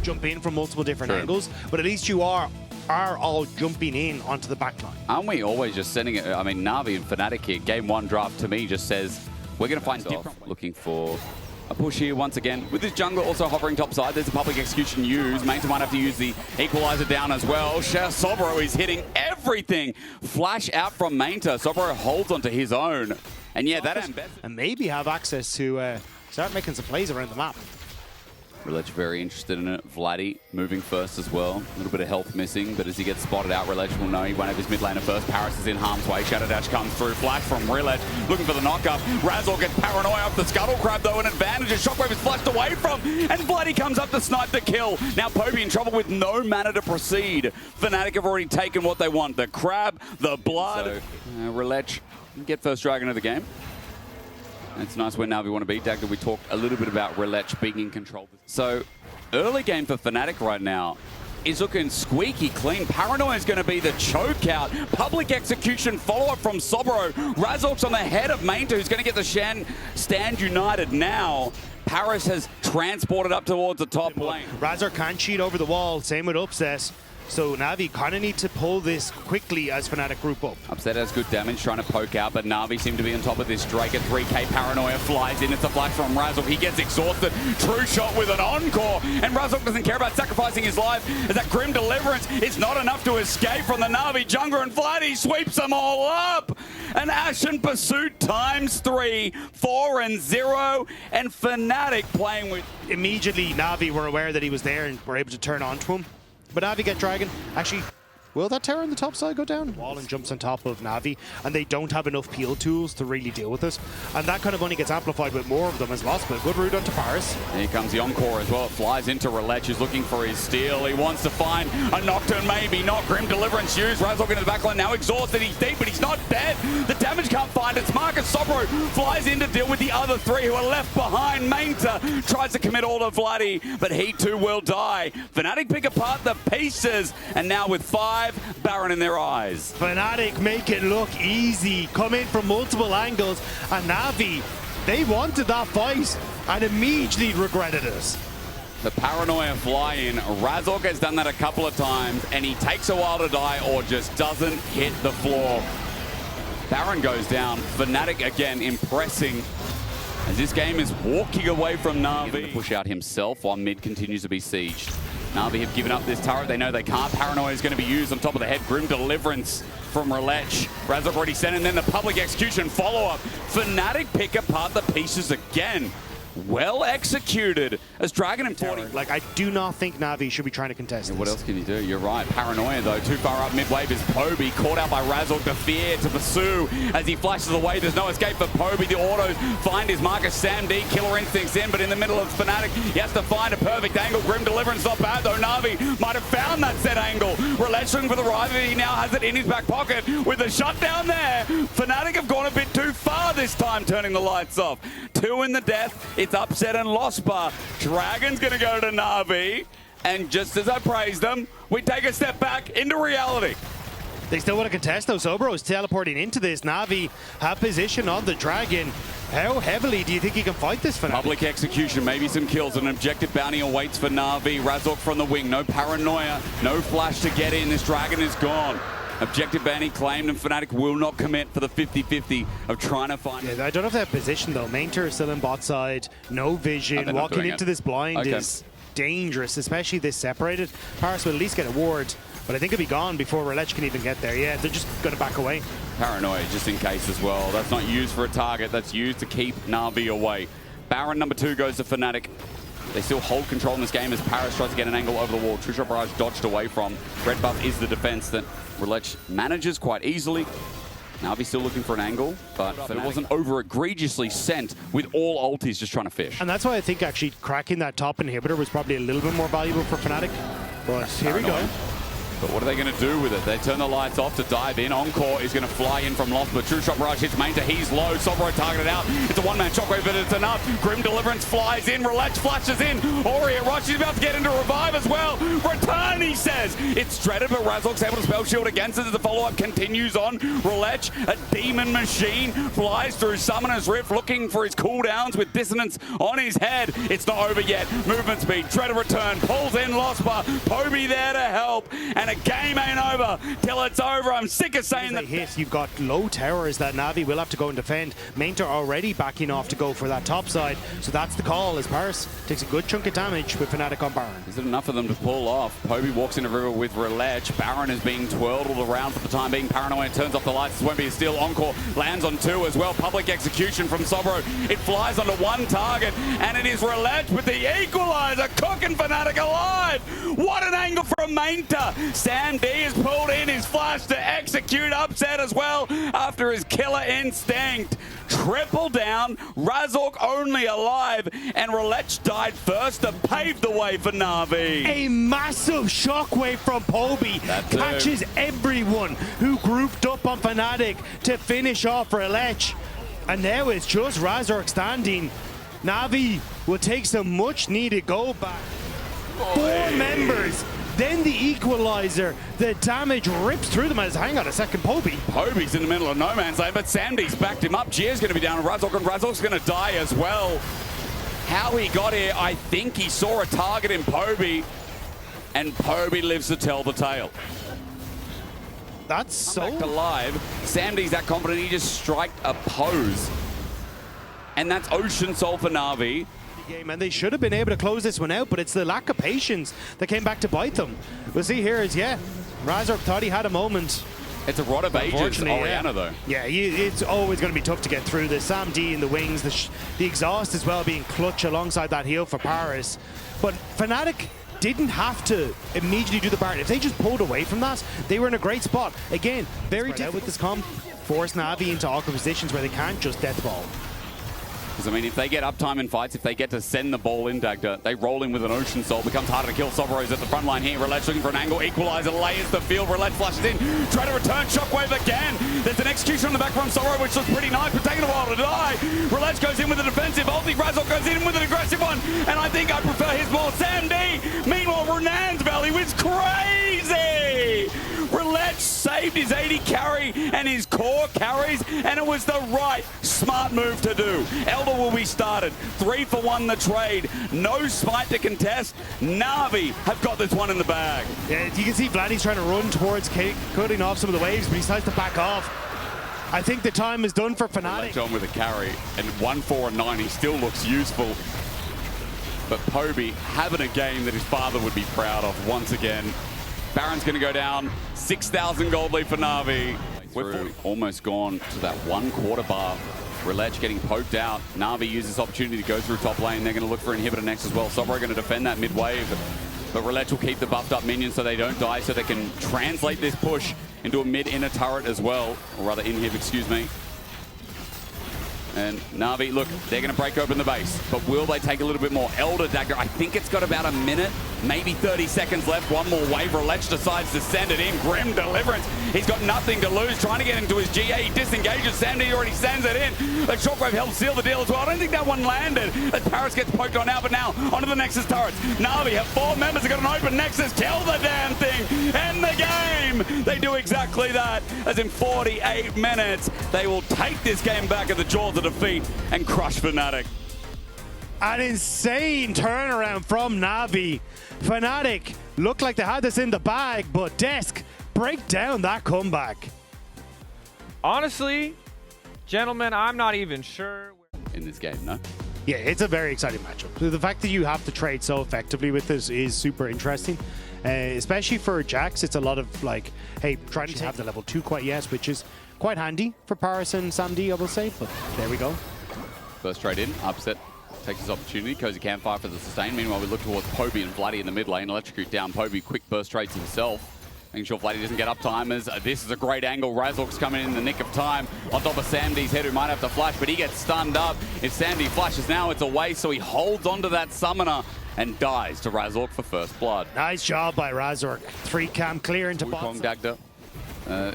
jump in from multiple different angles, but at least you are all jumping in onto the back line. Aren't we always just sending it? I mean, Navi and Fnatic here, game one draft to me just says we're going to find different. Looking for a push here once again. With this jungler also hovering topside, there's a public execution used. Manta might have to use the equalizer down as well. Sobro is hitting everything. Flash out from Manta. Sobro holds onto his own. And yeah, that and maybe have access to start making some plays around the map. Reletch very interested in it. Vladdy moving first as well. A little bit of health missing, but as he gets spotted out, Reletch will know he won't have his mid laner first. Paris is in harm's way. Shadow Dash comes through. Flash from Reletch, looking for the knockup. Razor gets paranoia off the Scuttle Crab, though, an advantage as Shockwave is flashed away from, and Vladdy comes up to snipe the kill. Now Poby in trouble with no mana to proceed. Fnatic have already taken what they want. The crab, the blood. So, Reletch get first dragon of the game. It's nice where Navi want to be. Dagda, we talked a little bit about Reletch being in control. So, early game for Fnatic right now is looking squeaky clean. Paranoia is going to be the choke out. Public execution follow-up from Sobro. Razork's on the head of Manta, who's going to get the stand united now. Paris has transported up towards the top lane. Razor can't cheat over the wall. Same with Upset. So Navi kind of need to pull this quickly as Fnatic group up. Upset has good damage, trying to poke out, but Navi seem to be on top of this. Drake at 3k, Paranoia flies in. It's a flash from Razork. He gets exhausted. True shot with an encore, and Razork doesn't care about sacrificing his life as that Grim Deliverance is not enough to escape from the Navi jungler, and Vladdy sweeps them all up. An Ashen Pursuit ×3, 4 and 0, and Fnatic playing with... Immediately, Navi were aware that he was there and were able to turn on to him. But Navi get Dragon. Actually, will that tower on the top side go down? Wall and jumps on top of Navi, and they don't have enough peel tools to really deal with this. And that kind of only gets amplified with more of them as lost, but good route onto Paris. And here comes the encore as well. It flies into Reletch, who's looking for his steal. He wants to find a Nocturne, maybe not. Grim Deliverance used. Razork into the backline, now exhausted. He's deep, but he's not dead. The damage can't find it. Marcus Sobro flies in to deal with the other three who are left behind. Manta tries to commit all to Vladdy, but he too will die. Fnatic pick apart the pieces, and now with 5, Baron in their eyes. Fnatic make it look easy, come in from multiple angles, and Navi, they wanted that fight and immediately regretted it. The Paranoia fly in. Razork has done that a couple of times, and he takes a while to die or just doesn't hit the floor. Baron goes down. Fnatic again impressing as this game is walking away from Navi. Push out himself while mid continues to be sieged. Navi have given up this turret. They know they can't. Paranoia is going to be used on top of the head. Grim Deliverance from Reletch. Razork already sent, and then the public execution follow-up. Fnatic pick apart the pieces again. Well executed as Dragon and 40. Like, I do not think Navi should be trying to contest this. What else can you do? You're right. Paranoia, though. Too far up mid-wave is Poby. Caught out by Razork. The fear to pursue as he flashes away. There's no escape for Poby. The autos find his Marcus Sam D. Killer Instincts in, but in the middle of Fnatic, he has to find a perfect angle. Grim Deliverance not bad, though. Navi might have found that set angle. Reletch looking for the rival. He now has it in his back pocket with the shutdown there. Fnatic have gone a bit too far this time, turning the lights off. 2 in the death. It's Upset and Lost Bar. Dragon's going to go to Navi, and just as I praised them, we take a step back into reality. They still want to contest, though. Sobro is teleporting into this. Navi have position on the Dragon. How heavily do you think he can fight this for Navi? Public execution, maybe some kills. An objective bounty awaits for Navi. Razork from the wing. No Paranoia, no flash to get in. This Dragon is gone. Objective bounty claimed, and Fnatic will not commit for the 50-50 of trying to find it. I don't know if they have position, though. Mainter is still in bot side. No vision. Walking into this blind is dangerous, especially this separated. Paris will at least get a ward, but I think he'll be gone before Reletch can even get there. Yeah, they're just going to back away. Paranoia just in case as well. That's not used for a target. That's used to keep Navi away. Baron number 2 goes to Fnatic. They still hold control in this game as Paris tries to get an angle over the wall. True Shot Barrage dodged away from. Red buff is the defense that Reletch manages quite easily. Navi still looking for an angle, but it wasn't over egregiously sent with all ultis just trying to fish. And that's why I think actually cracking that top inhibitor was probably a little bit more valuable for Fnatic. But here we go. But what are they going to do with it? They turn the lights off to dive in. Encore is going to fly in from Lost, but True Shot Barrage hits Mainta. He's low. Sobro targeted out. It's a one-man shockwave, but it's enough. Grim Deliverance flies in. Relech flashes in. Ori at Rush. He's about to get into revive as well. Return, he says. It's dreaded, but Razork's able to spell shield against it as the follow-up continues on. Relech, a demon machine, flies through Summoner's Rift looking for his cooldowns with dissonance on his head. It's not over yet. Movement speed. Dreaded return. Pulls in Lospa. Poby there to help. And a game ain't over till it's over. I'm sick of saying that. Hit, you've got low towers that Navi will have to go and defend. Mainta already backing off to go for that top side, so that's the call as Paris takes a good chunk of damage with Fnatic on Baron. Is it enough for them to pull off? Poby walks into river with Relech. Baron is being twirled around for the time being. Paranoia turns off the lights. This won't be a steal. Encore lands on 2 as well. Public execution from Sobro. It flies onto 1 target, and it is Relech with the equalizer, cooking Fnatic alive. What an angle from Mainta. Sam D is pulled in his flash to execute upset as well after his killer instinct. Triple down, Razork only alive, and Relech died first to pave the way for Navi. A massive shockwave from Poby catches everyone who grouped up on Fnatic to finish off Relech. And now it's just Razork standing. Navi will take some much needed go back. 4 members. Then the equalizer, the damage rips through them as, hang on a second, Poby. Poby's in the middle of no man's land, but Samdy's backed him up. Gier's going to be down on Razork, and Razork's going to die as well. How he got here, I think he saw a target in Poby, and Poby lives to tell the tale. That's so back alive. Samdy's that confident, he just striked a pose. And that's Ocean Soul for Navi. Game, and they should have been able to close this one out, but it's the lack of patience that came back to bite them. We'll see here is, Razork thought he had a moment. It's a rod of ages, Orianna, though. Yeah, it's always going to be tough to get through this. Sam D in the wings, the exhaust as well being clutch alongside that heal for Paris. But Fnatic didn't have to immediately do the Baron. If they just pulled away from that, they were in a great spot. Again, very difficult with this comp. Force Navi into awkward positions where they can't just death ball. Because, I mean, if they get uptime in fights, if they get to send the ball in, Dagda, they roll in with an Ocean Soul. Becomes harder to kill. Sobro's at the front line here. Relech looking for an angle. Equalizer layers the field. Relech flashes in. Try to return. Shockwave again. There's an execution on the back from Sobro, which looks pretty nice, but taking a while to die. Relech goes in with a defensive ulti. Razork goes in with an aggressive one. And I think I prefer his more. Sam D. Meanwhile, Renan's Valley was crazy. Relech saved his 80 carry and his core carries, and it was the right, smart move to do. Elder will be started. 3 for 1 the trade. No smite to contest. Navi have got this one in the bag. Yeah, you can see Vladdy's trying to run towards cutting off some of the waves, but he decides to back off. I think the time is done for Fnatic. Relech on with a carry, and 1-4-9, he still looks useful. But Poby having a game that his father would be proud of once again. Baron's going to go down. 6,000 gold lead for Navi. We're almost gone to that 1/4 bar. Relech getting poked out. Navi uses this opportunity to go through top lane. They're going to look for inhibitor next as well. Sobro going to defend that mid wave. But Relech will keep the buffed up minions so they don't die, so they can translate this push into a mid inner turret as well. Or rather inhib, excuse me. And Navi, look, they're going to break open the base. But will they take a little bit more? Elder Dagger, I think it's got about a minute, maybe 30 seconds left. One more wave. Relech decides to send it in. Grim Deliverance. He's got nothing to lose. Trying to get into his GA. He disengages. Sandy already sends it in. But Shockwave helps seal the deal as well. I don't think that one landed as Paris gets poked on out. But now, onto the Nexus turrets. Navi have 4 members. They've got an open Nexus. Kill the damn thing. End the game. They do exactly that. As in 48 minutes, they will take this game back at the jaws of defeat and crush Fnatic. An insane turnaround from Navi. Fnatic looked like they had this in the bag, but Desk break down that comeback. Honestly, gentlemen, I'm not even sure. In this game, no? Yeah, it's a very exciting matchup. The fact that you have to trade so effectively with this is super interesting. Especially for Jax, it's a lot of like, hey, trying to have the level 2 quite yet, which is quite handy for Paris and Sam D, I will say, but there we go. First trade in, upset, takes his opportunity, Cozy Campfire for the sustain. Meanwhile, we look towards Poby and Vladdy in the mid lane. Electrocute down Poby, quick burst trades himself. Making sure Vladdy doesn't get uptime as this is a great angle. Razork's coming in the nick of time on top of Samdy's head, who might have to flash, but he gets stunned up. If Samdy flashes now, it's away, so he holds onto that summoner and dies to Razork for first blood. Nice job by Razork. 3 cam clear into bot. Dagda.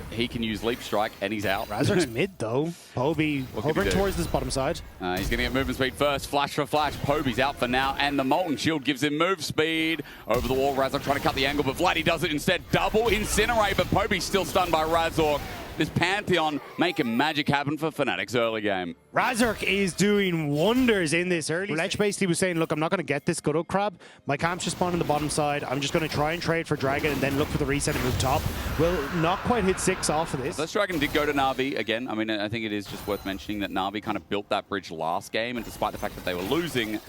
He can use Leap Strike, and he's out. Razork's mid, though. Poby hovering towards this bottom side. He's going to get movement speed first. Flash for flash. Poby's out for now, and the Molten Shield gives him move speed. Over the wall, Razork trying to cut the angle, but Vladdy does it instead. Double Incinerate, but Poby's still stunned by Razork. This Pantheon making magic happen for Fnatic's early game. Razork is doing wonders in this early. LEC basically was saying, look, I'm not going to get this Good Oak Crab. My camp's just spawned on the bottom side. I'm just going to try and trade for Dragon and then look for the reset and move top. Will not quite hit 6 off of this. This Dragon did go to NAVI again. I mean, I think it is just worth mentioning that NAVI kind of built that bridge last game, and despite the fact that they were losing,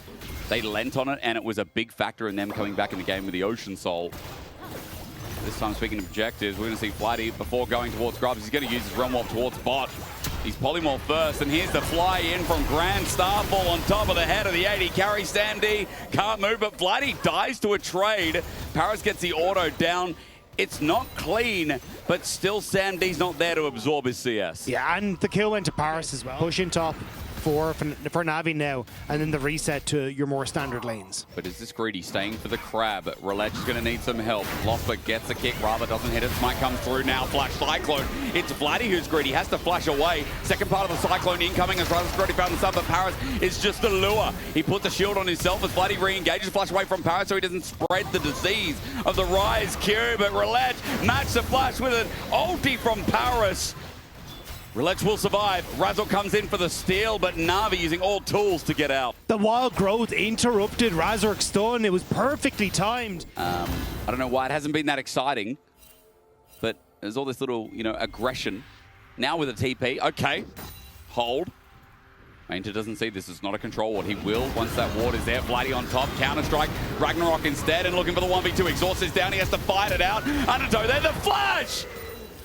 they lent on it, and it was a big factor in them coming back in the game with the Ocean Soul. This time, speaking of objectives, we're going to see Vladdy, before going towards Grubs, he's going to use his Realm Warp towards bot. He's Polymorph first, and here's the fly in from Grand Starfall on top of the head of the 80. Carry Sandy, can't move, but Vladdy dies to a trade. Paris gets the auto down. It's not clean, but still Sandy's not there to absorb his CS. Yeah, and the kill went to Paris as well. Push in top for NAVI now, and then the reset to your more standard lanes. But is this greedy staying for the crab? Relech is going to need some help. Loffer gets a kick, rather doesn't hit it. Smite comes through now. Flash Cyclone. It's Vladdy who's greedy. Has to flash away. Second part of the Cyclone incoming as Razor's already found the sub, but Paris is just the lure. He puts a shield on himself as Vladdy re-engages. Flash away from Paris so he doesn't spread the disease of the Rise Q. But Relech match the flash with an ulti from Paris. Relech will survive. Razork comes in for the steal, but Navi using all tools to get out. The wild growth interrupted Razork's stun. It was perfectly timed. I don't know why it hasn't been that exciting, but there's all this little, aggression. Now with a TP. Okay. Hold. Mainter doesn't see this is not a control ward. He will once that ward is there. Vladdy on top. Counter-strike. Ragnarok instead and looking for the 1v2. Exhaust is down. He has to fight it out. Undertow there. The flash!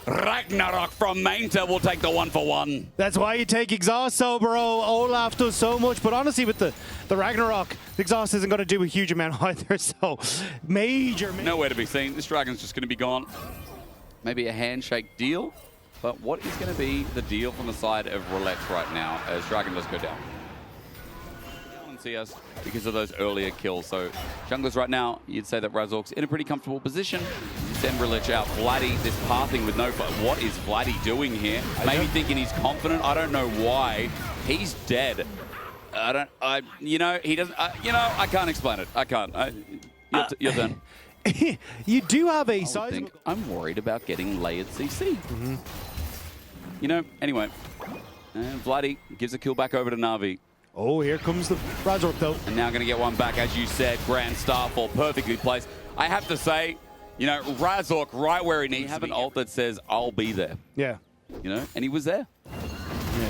Ragnarok from Mainter will take the 1-for-1. That's why you take Exhaust, so bro. Olaf does so much, but honestly with the Ragnarok, the Exhaust isn't going to do a huge amount either, so major. Nowhere to be seen. This Dragon's just going to be gone. Maybe a handshake deal, but what is going to be the deal from the side of Relech right now as Dragon does go down? CS because of those earlier kills. So junglers right now, you'd say that Razork's in a pretty comfortable position. Send Relech out. Vladdy, this pathing with no... What is Vladdy doing here? Maybe thinking he's confident. I don't know why. He's dead. He doesn't... I can't explain it. I can't. You're done. You do have a size... I'm worried about getting layered CC. Anyway. Vladdy gives a kill back over to NAVI. Oh, here comes the Razork, though. And now going to get one back, as you said. Grand Starfall, perfectly placed. I have to say, Razork right where he needs to be. Have an ult that says, I'll be there. Yeah. And he was there. Yeah.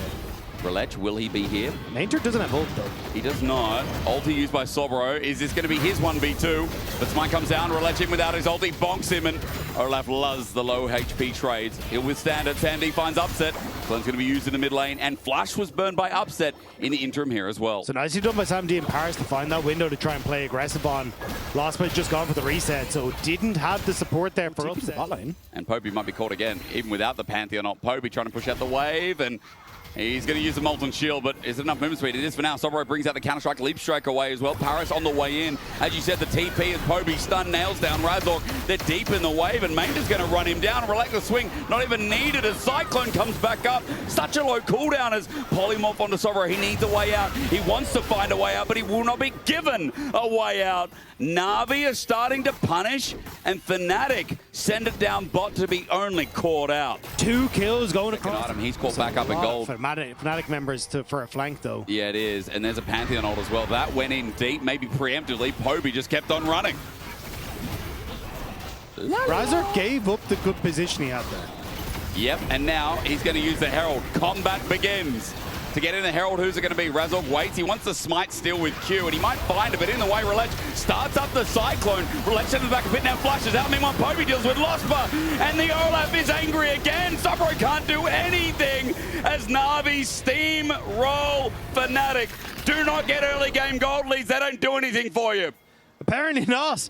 Relech, will he be here? Mainter doesn't have ult, though. He does not. Ulti used by Sobro. Is this going to be his 1v2? But Smite comes down. Relech in without his ulti. Bonks him, and Olaf loves the low HP trades. He'll withstand it. Sandy finds Upset. Glenn's going to be used in the mid lane, and Flash was burned by Upset in the interim here as well. So nicely done by Sam D and Paris to find that window to try and play aggressive on. Lost but just gone for the reset, so didn't have the support there for Upset. And Poby might be caught again, even without the Pantheon ult. Poby trying to push out the wave, and he's going to use the Molten Shield, but is it enough movement speed? It is for now. Sobro brings out the counter-strike, Leap Strike away as well. Paris on the way in. As you said, the TP as Poby stun, nails down Razork. They're deep in the wave, and Mainter's going to run him down. Relate the swing, not even needed as Cyclone comes back up. Such a low cooldown as Polymorph onto Sobro. He needs a way out. He wants to find a way out, but he will not be given a way out. Navi is starting to punish, and Fnatic send it down bot to be only caught out. 2 kills going across. Item. He's caught back up in gold. Fnatic members for a flank, though. Yeah, it is. And there's a Pantheon ult as well. That went in deep, maybe preemptively. Poby just kept on running. Razork gave up the good position he had there. Yep, and now he's going to use the Herald. Combat begins. To get in the Herald, who's it going to be? Razork waits. He wants the Smite steal with Q, and he might find it, but in the way, Relech starts up the Cyclone. Relech sends it back a bit, now flashes out. Meanwhile, Poby deals with Lospa, and the Olaf is angry again. Sobro can't do anything as Navi steamroll Fnatic. Do not get early game gold leads. They don't do anything for you. Apparently not.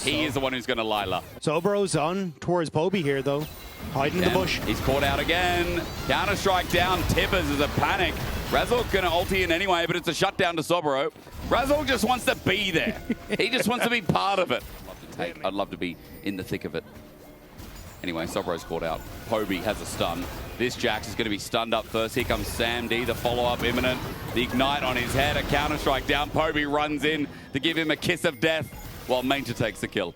He is the one who's going to Lila. Sobro's on towards Poby here, though. Hiding in the bush. He's caught out again. Counter-strike down. Tippers is a panic. Razork going to ulti in anyway, but it's a shutdown to Sobro. Razork just wants to be there. He just wants to be part of it. I'd love to be in the thick of it. Anyway, Sobro's caught out. Poby has a stun. This Jax is going to be stunned up first. Here comes Sam D, the follow-up imminent. The ignite on his head, a counter-strike down. Poby runs in to give him a kiss of death while Mainta takes the kill.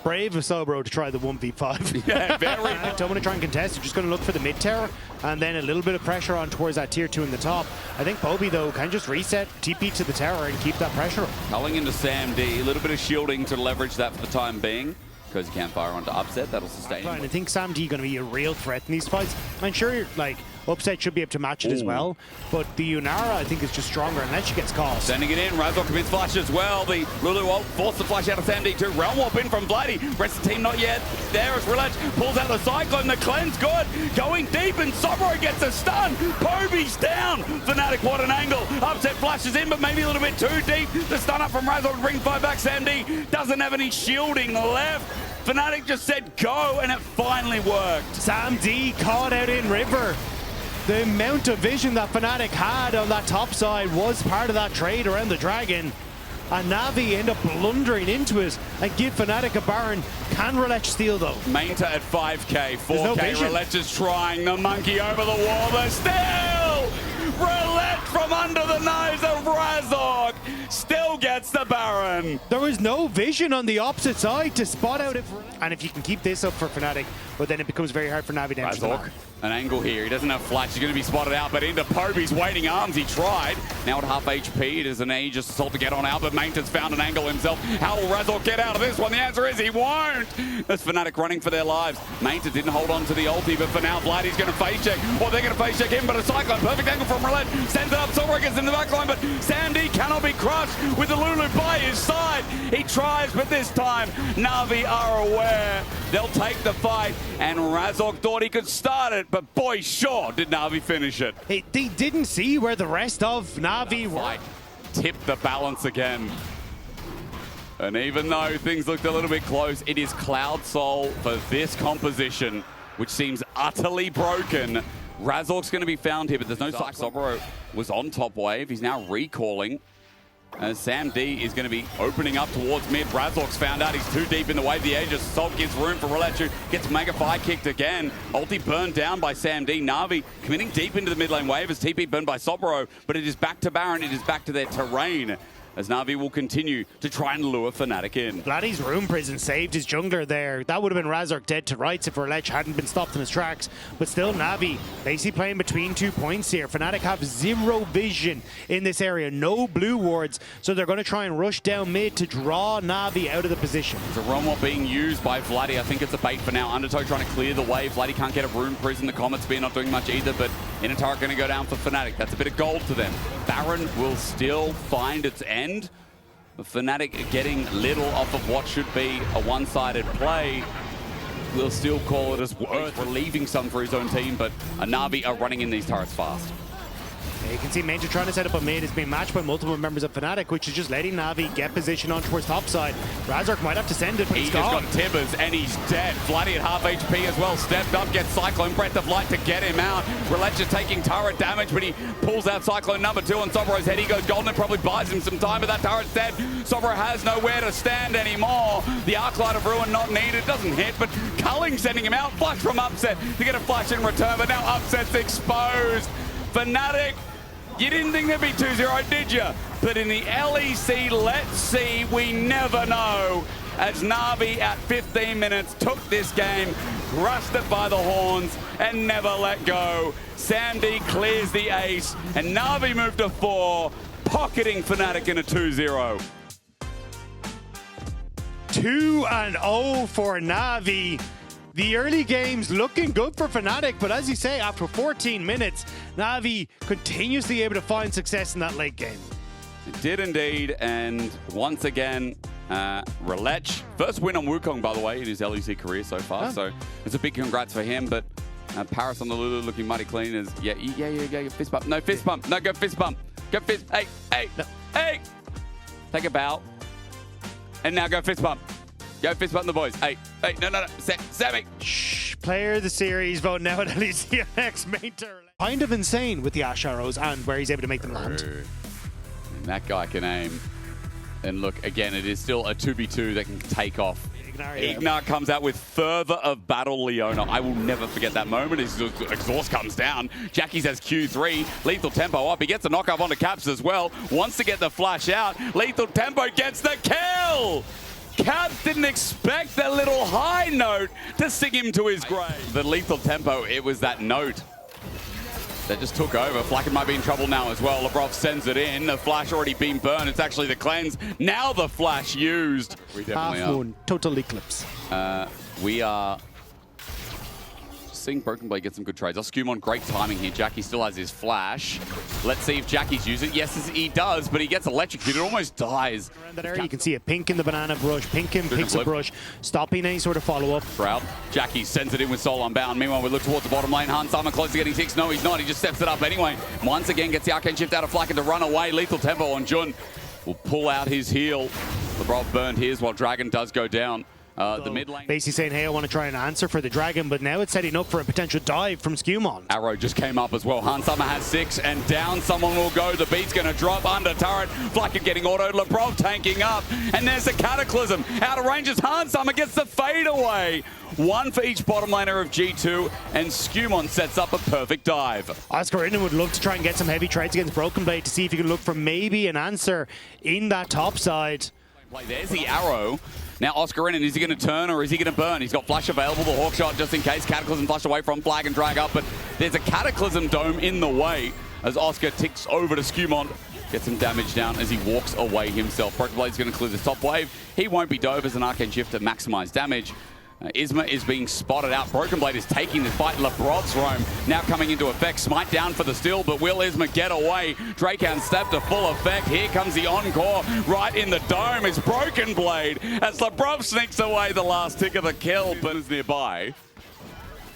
Brave of Sobro to try the 1v5. Yeah, very. Don't want to try and contest. You're just going to look for the mid tower and then a little bit of pressure on towards that tier 2 in the top. I think Poby, though, can just reset, TP to the tower and keep that pressure up. Culling into Sam D, a little bit of shielding to leverage that for the time being. Because he can't fire onto Upset, that'll sustain him. I think Sam D going to be a real threat in these fights. I'm sure, like, Upset should be able to match it as well, but the Unara, I think, is just stronger unless she gets caught. Sending it in, Razork commits flash as well. The Lulu ult forced the flash out of Sam D too. Realm Warp in from Vladdy. Rest of the team not yet. There as Relech pulls out the Cyclone. The cleanse good. Going deep and Sobro gets a stun. Poby's down. Fnatic, what an angle. Upset flashes in, but maybe a little bit too deep. The stun up from Razork brings 5 back. Sam D doesn't have any shielding left. Fnatic just said go, and it finally worked. Sam D caught out in River. The amount of vision that Fnatic had on that top side was part of that trade around the Dragon. And Navi end up blundering into it and give Fnatic a Baron. Can Relech steal, though? Mainta at 5k, 4k. No Relech is trying. The monkey over the wall. The steal! Relech from under the nose of Razork still gets the Baron. There was no vision on the opposite side to spot out if... And if you can keep this up for Fnatic, but then it becomes very hard for Navi to enter the map. An angle here. He doesn't have flash. He's going to be spotted out, but into Poby's waiting arms. He tried. Now at half HP, it is an Aegis assault to get on out, but Mainta's found an angle himself. How will Razork get out of this one? The answer is he won't. That's Fnatic running for their lives. Mainta didn't hold on to the ulti, but for now, Vladdy's going to face check. Well, they're going to face check him, but a Cyclone. Perfect angle from Relech. Sends it up. Sobro gets in the back line, but Sam D cannot be crushed with the Lulu by his side. He tries, but this time, Navi are aware. They'll take the fight, and Razork thought he could start it, but boy, sure did Navi finish it. Hey, they didn't see where the rest of Navi were. Tipped the balance again. And even though things looked a little bit close, it is Cloud Soul for this composition, which seems utterly broken. Razork's going to be found here, but there's no Cyclone. Sobro was on top wave. He's now recalling. Sam D is going to be opening up towards mid. Razork's found out he's too deep in the wave. The Aegis assault gives room for Relech, gets Mega Fire kicked again. Ulti burned down by Sam D. Navi committing deep into the mid lane wave as TP burned by Sobro, but it is back to Baron. It is back to their terrain, as Navi will continue to try and lure Fnatic in. Vladdy's Rune Prison saved his jungler there. That would have been Razork dead to rights if Relech hadn't been stopped in his tracks. But still, Navi basically playing between 2 points here. Fnatic have zero vision in this area, no blue wards, so they're going to try and rush down mid to draw Navi out of the position. There's a Realm being used by Vladdy. I think it's a bait for now. Undertow trying to clear the wave. Vladdy can't get a Rune Prison. The Comet Spear not doing much either, but Inner Turret going to go down for Fnatic. That's a bit of gold to them. Baron will still find its end. Fnatic getting little off of what should be a one-sided play. We'll still call it as worth relieving some for his own team, but Navi are running in these turrets fast. You can see Mainta trying to set up a mid is being matched by multiple members of Fnatic, which is just letting Navi get position on towards top side. Razork might have to send it, but He he's just gone. got Tibbers, and he's dead. Vladdy at half HP as well. Stepped up, gets Cyclone Breath of Light to get him out. Relech is taking turret damage, but he pulls out Cyclone number 2 on Sobro's head. He goes golden and probably buys him some time, but that turret's dead. Sobro has nowhere to stand anymore. The Arclight of Ruin not needed. Doesn't hit, but Culling sending him out. Flash from Upset to get a flash in return, but now Upset's exposed. Fnatic, you didn't think there'd be 2-0, did you? But in the LEC, let's see, we never know. As Navi at 15 minutes took this game, grasped it by the horns, and never let go. Sam D clears the ace, and Navi moved to 4, pocketing Fnatic in a 2-0. 2-0 for Navi. The early game's looking good for Fnatic, but as you say, after 14 minutes, Navi continuously able to find success in that late game. It did indeed, and once again, Relech, first win on Wukong, by the way, in his LEC career so far, so it's a big congrats for him, but Paris on the Lulu looking mighty clean as, yeah, fist bump. No, fist bump. No, go fist bump. Go fist, hey. No. Hey. Take a bow. And now go fist bump. Go fist bump the boys. Hey, no. Sammy. Shh, player of the series, vote now at LEC next Mainta. Kind of insane with the Ash Arrows and where he's able to make them land. That guy can aim. And look, again, it is still a 2v2 that can take off. Ignar comes out with Further of Battle Leona. I will never forget that moment. His exhaust comes down. Jackie's has Q3. Lethal Tempo up. He gets a knockoff onto Caps as well. Wants to get the flash out. Lethal Tempo gets the kill! Caps didn't expect that little high note to sing him to his grave. The Lethal Tempo, it was that note that just took over. Flacken might be in trouble now as well. Lebrov sends it in. The flash already been burned. It's actually the cleanse. Now the flash used. We definitely Half moon, total eclipse. We are seeing Broken Blade get some good trades. Oscumon, great timing here. Jackie still has his flash. Let's see if Jackie's used it. Yes, he does, but he gets electrocuted. Almost dies. Around that area, you can see a pink in the banana brush. Pinkin picks a brush, stopping any sort of follow-up. Shroud. Jackie sends it in with Soul Unbound. Meanwhile, we look towards the bottom lane. Hans Sama close to getting 6. No, he's not. He just steps it up anyway. Once again, gets the Arcane Shift out of Flacken to run away. Lethal Tempo on Jun will pull out his heal. Lebrov burned his while Dragon does go down. The mid lane. Basically saying, hey, I want to try and answer for the Dragon, but now it's setting up for a potential dive from Skewmon. Arrow just came up as well. Hans Summer has 6, and down someone will go. The beat's going to drop under turret. Flacken getting autoed. Lebrov tanking up, and there's a Cataclysm. Out of range as Hans Summer gets the fade away. 1 for each bottom laner of G2, and Skewmon sets up a perfect dive. Oscar Innan would love to try and get some heavy trades against Broken Blade to see if he can look for maybe an answer in that top side. There's the arrow. Now Oscar Innan, is he going to turn or is he going to burn? He's got flash available, the Hawk Shot just in case. Cataclysm flushed away from Flag and drag up, but there's a Cataclysm dome in the way as Oscar ticks over to Skewmon. Gets some damage down as he walks away himself. Broken Blade's going to clear this top wave. He won't be dove as an Arcane Shift to maximize damage. Isma is being spotted out. Broken Blade is taking the fight. Lebrov's roam now coming into effect. Smite down for the steal, but will Isma get away? Drakehound step to full effect. Here comes the encore. Right in the dome is Broken Blade as Lebrov sneaks away the last tick of the kill, but is nearby.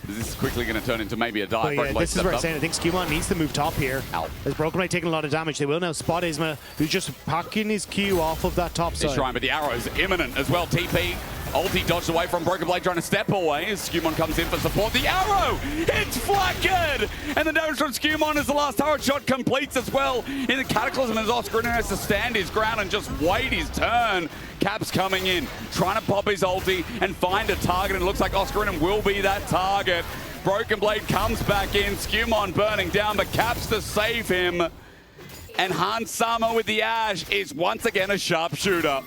This is quickly going to turn into maybe a dive. Yeah, this is where I'm saying I think Skewmon needs to move top here. Ow. As Broken Blade taking a lot of damage, they will now spot Isma, who's just packing his Q off of that top side. He's trying, but the arrow is imminent as well. TP. Ulti dodged away from Broken Blade, trying to step away as Skewmon comes in for support. The arrow! It's Flacken! And the damage from Skewmon as the last turret shot completes as well. In the Cataclysm as Oscar Innan has to stand his ground and just wait his turn. Caps coming in, trying to pop his ulti and find a target. And it looks like Oscar Innan will be that target. Broken Blade comes back in, Skewmon burning down, but Caps to save him. And Hans Sama with the Ash is once again a sharpshooter.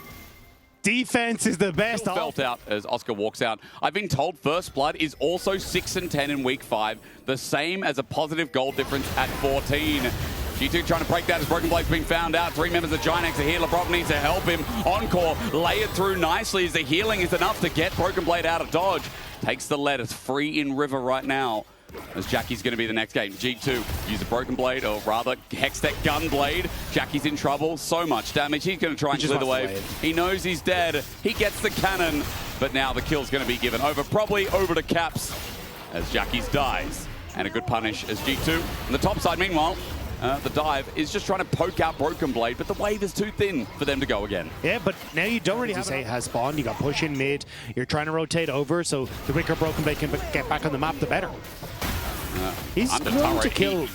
Defense is the best. Felt out as Oscar walks out. I've been told First Blood is also 6 and 10 in week 5, the same as a positive goal difference at 14. G2 trying to break that as Broken Blade's been found out. 3 members of Giant X are here. Lebrov needs to help him. Encore layered through nicely as the healing is enough to get Broken Blade out of dodge. Takes the lead. It's free in River right now. As Jackie's going to be the next game. G2 use a Broken Blade, or rather Hextech Gunblade. Jackie's in trouble. So much damage. He's going to try and clear the wave. He knows he's dead. He gets the cannon, but now the kill's going to be given over, probably over to Caps as Jackie's dies. And a good punish as G2. On the top side, meanwhile, the dive is just trying to poke out Broken Blade, but the wave is too thin for them to go again. Yeah, but now you don't really have to say it has spawned. You got push in mid. You're trying to rotate over, so the quicker Broken Blade can get back on the map, the better. He's going to kill.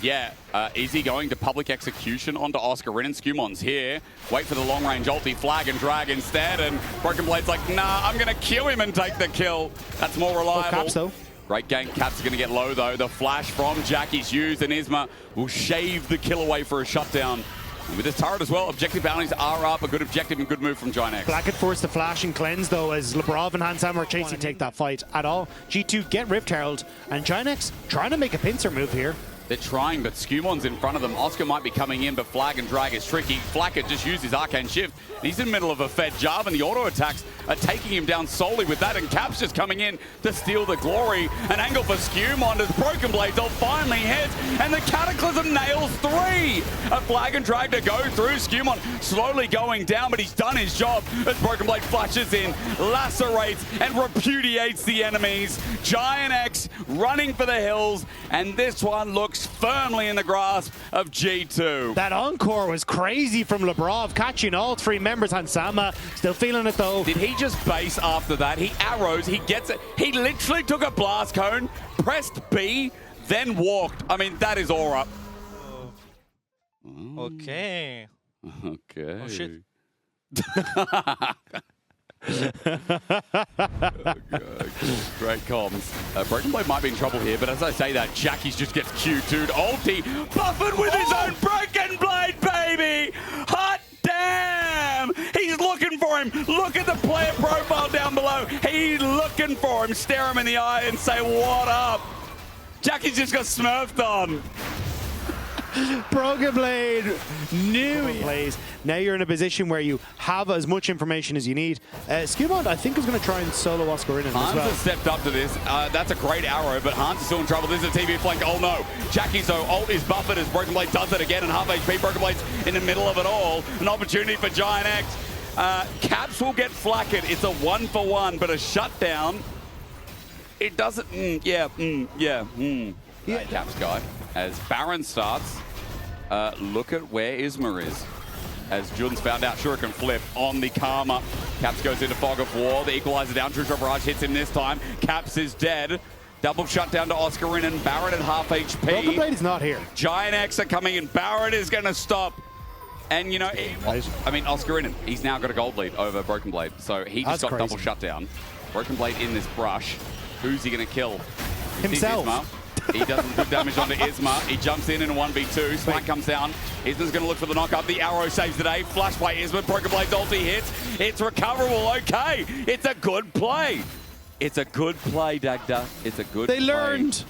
Is he going to public execution onto Oscar Innan? Skewmon's here. Wait for the long range ulti, Flag and drag instead, and Broken Blade's like, nah, I'm going to kill him and take the kill. That's more reliable. Caps, though. Great game. Caps are going to get low, though. The flash from Jackie's used, and Isma will shave the kill away for a shutdown. And with this turret as well, objective bounties are up. A good objective and good move from Giant X. Black had forced the flash and cleanse, though, as Lebrov and Hans Sama are chasing take that fight at all. G2 get Rift Herald, and Giant X trying to make a pincer move here. They're trying, but Skewmon's in front of them. Oscar might be coming in, but Flag and drag is tricky. Flacker just used his Arcane Shift. He's in the middle of a Fed Jarv, and the auto attacks are taking him down solely with that, and Caps just coming in to steal the glory. An angle for Skewmon as Broken Blade finally hits, and the Cataclysm nails 3. A Flag and drag to go through. Skewmon slowly going down, but he's done his job as Broken Blade flashes in, lacerates, and repudiates the enemies. Giant X running for the hills, and this one looks firmly in the grasp of G2. That encore was crazy from Lebrov, catching all 3 members. Hans Sama still feeling it though. Did he just base after that? He arrows, he gets it. He literally took a blast cone, pressed B, then walked. I mean, that is aura. Okay. Okay. Oh, shit. Great comms. Broken Blade might be in trouble here, but as I say that, Jackie's just gets Q2'd. Ulti buffered with his own Broken Blade, baby! Hot damn! He's looking for him. Look at the player profile down below. He's looking for him. Stare him in the eye and say, what up? Jackie's just got smurfed on. Broken Blade knew he plays. Now you're in a position where you have as much information as you need. Skimond, I think, is going to try and solo Oscarina as Hans well. has stepped up to this. That's a great arrow, but Hans is still in trouble. This is a TV flank. Oh no. Jackie's ult is buffered as Broken Blade does it again, and half HP. Broken Blade's in the middle of it all. An opportunity for Giant X. Caps will get flacked. It's a 1-for-1, but a shutdown. It doesn't. Yeah. Caps guy. As Baron starts, look at where Isma is. As Jun's found out Shuriken flip on the Karma. Caps goes into Fog of War. The equalizer down. True Shot Barrage hits him this time. Caps is dead. Double shutdown to Oscarina and Baron at half HP. Broken Blade is not here. Giant X are coming in. Baron is going to stop. And, you know, I mean, Oscarina, he's now got a gold lead over Broken Blade. So he just got crazy. double shutdown. Broken Blade in this brush. Who's he going to kill? Himself. He doesn't put damage onto Isma. He jumps in a 1v2. Spike comes down. Isma's going to look for the knock-up. The arrow saves the day. Flash by Isma. Broken Blade's ulti hits. It's recoverable. Okay. It's a good play. It's a good play, Dagda. It's a good play. They learned.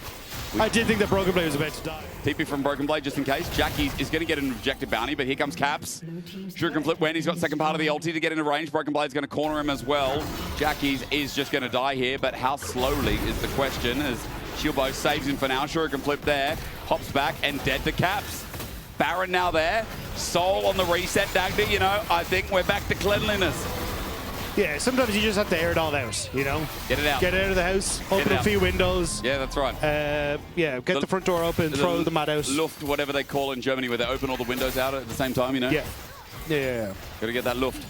I did think that Broken Blade was about to die. TP from Broken Blade just in case. Jackie is going to get an objective bounty, but here comes Caps. Shuriken flip when he's got second part of the ulti to get into range. Broken Blade's going to corner him as well. Jackie's is just going to die here, but how slowly is the question as Shieldbow saves him for now. Shuriken flip there. Hops back and dead to Caps. Baron now there. Soul on the reset, Dagda. You know, I think we're back to cleanliness. Yeah, sometimes you just have to air it all out, you know? Get it out. Get out of the house, open a few windows. Yeah, that's right. Yeah, get the front door open, throw the mat out. Luft, whatever they call in Germany, where they open all the windows out at the same time, you know? Yeah. Got to get that Luft.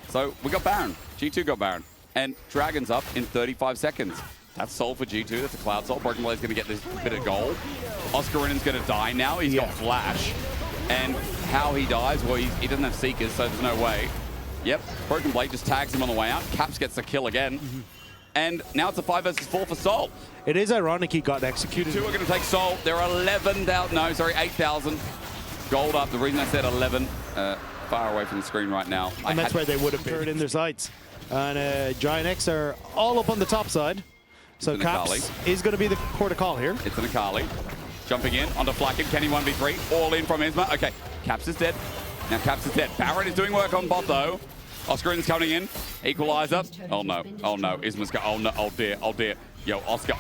So we got Baron. G2 got Baron. And Dragon's up in 35 seconds. That's Soul for G2. That's a Cloud Soul. Broken Blade's going to get this bit of gold. Oscarinen's going to die now. He's got Flash. And how he dies, well, he doesn't have Seekers, so there's no way. Yep, Broken Blade just tags him on the way out. Caps gets the kill again. And now it's a 5 versus 4 for Soul. It is ironic he got executed. Two are going to take Soul. There are 8,000 gold up. The reason I said 11, far away from the screen right now. And that's where they would have turned in their sights. And Giant X are all up on the top side. So Caps is going to be the port of call here. It's an Akali. Jumping in onto Flacken. Can he 1v3? All in from Isma. Okay, Caps is dead. Now Caps is dead. Baron is doing work on bot though. Oscarin's coming in. Equalizer. Oh no. Oh no. Isma's got. Oh no. Oh dear. Oh dear. Yo, Oscar.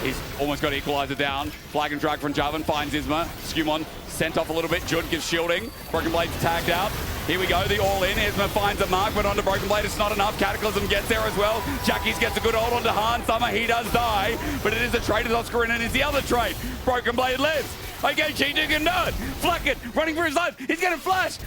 He's almost got Equalizer down. Flag and drag from Jarvan finds Isma. Skewmon sent off a little bit. Jud gives shielding. Broken Blade's tagged out. Here we go, the all-in. Isma finds a mark, but onto Broken Blade, it's not enough. Cataclysm gets there as well. Jackie's gets a good hold onto Han. Summer, he does die, but it is a trade as Oscarinen is the other trade. Broken Blade lives. Okay, G2 can do it. Flacken, running for his life. He's going to flash.